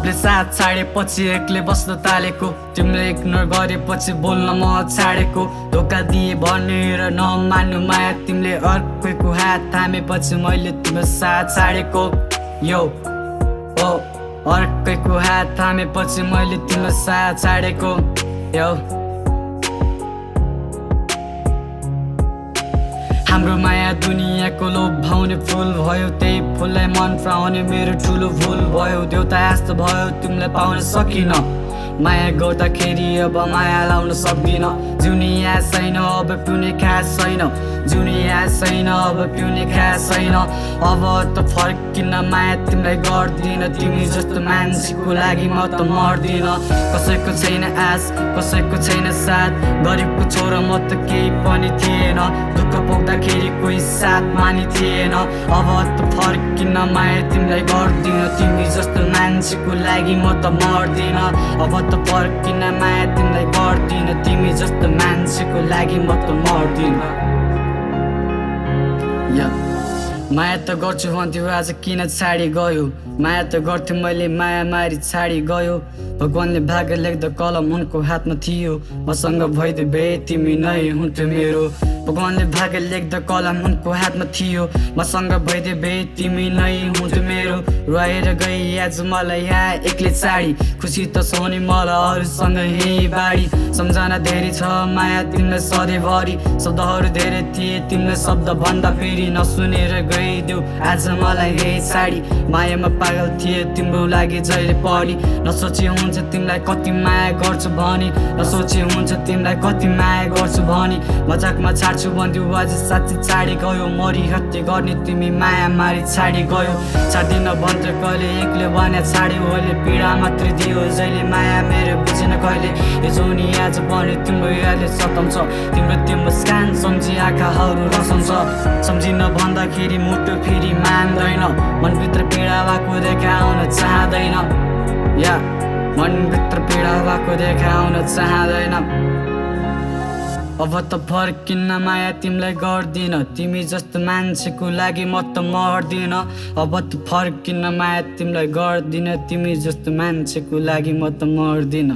सबले साथ छाडेपछि एक्लै बस्न थालेको, तिमीले इग्नोर गरेपछि बोल्न म छाडेको, धोका दिए भनेर नमान्नु माया तिमीले अर्कैको हात थामेपछि मैले तिम्रो साथ छाडेको। यो ओ अर्कैको हात थामेपछि मैले तिम्रो साथ छाडेको। यो हाम्रो माया दुनियाँको लोभाउने फुल भयो, त्यही फुललाई मन पराउने मेरो ठुलो भुल भयो। देउता जस्तो भयो तिमीलाई पाउन सकिन, माया गर्दाखेरि अब माया लाउन सक्दिन। जिउने याद छैन अब पिउने खास छैन, जिउने याद छैन अब पिउने खास छैन। अब त फर्किन माया तिमीलाई गर्दिन, तिमी जस्तो मान्छेको लागि म त मर्दिन। कसैको छैन आश, कसैको छैन साथ, गरिबको छोरा म त केही पनि थिएन, दुःख पोख्दाखेरि कोही साथ मानि थिएन। अब त फर्किन माया तिमीलाई गर्दिन, तिमी जस्तो मान्छेको लागि म त मर्दिन। अब त फर्किन माया तिमीलाई गर्दिन, तिमी जस्तो मान्छेको लागि म त मर्दिन। माया त गर्छु भन्थ्यो आज किन छाडी गयो, माया त गर्थेँ मैले माया मारी छाडी गयो। भगवानले भाग्य लेख्दा कलम उनको हातमा थियो, मसँग भइदियो भए तिमी नै हुन्थ्यो मेरो। भगवानले भाग्य लेख्दा कलम उनको हातमा थियो, मसँग भइदियो भए तिमी नै हुन्थ्यो मेरो। रुवाएर गई आज मलाई यहाँ एक्लै छाडी, खुसी त सोनी मलाई अरूसँग यही बाडी। सम्झना धेरै छ माया तिमीलाई सधैँभरि, शब्दहरू धेरै थिए तिमीलाई शब्द भन्दा फेरि नसुनेर गइदेऊ आज मलाई यही छाडी। मायामा पागल थिए तिम्रो लागि जहिले पनि, नसोचे हुन्छ तिमीलाई कति माया गर्छु भनी, नसोचे हुन्छ तिमीलाई कति माया गर्छु भनी। मजाकमा छाड्छु भन्थ्यो आज साँच्चै छाडी गयो, मरि हत्या गर्ने तिमी माया मारी छाडी गयो। छाड्दिन भन्थ्यो कहिले एक्लै भने छाड्यो अहिले, पीडा मात्रै दियो जहिले माया मेरो बुझेन कहिले। यो जोनी आज पनि तिम्रो यादले सताउँछ, तिम्रो त्यो मुस्कान सम्झी आँखाहरू रसाउँछ। सम्झिन भन्दाखेरि मुटु फेरि मान्दैन, मनभित्र पीडा भएको देखाउन चाहँदैन। मनभित्र पीडा भएको देखाउन चाहँदैन। अब त फर्किन माया तिमीलाई गर्दिन, तिमी जस्तो मान्छेको लागि म त मर्दिन। अब त फर्किन माया तिमीलाई गर्दिन, तिमी जस्तो मान्छेको लागि म त मर्दिन।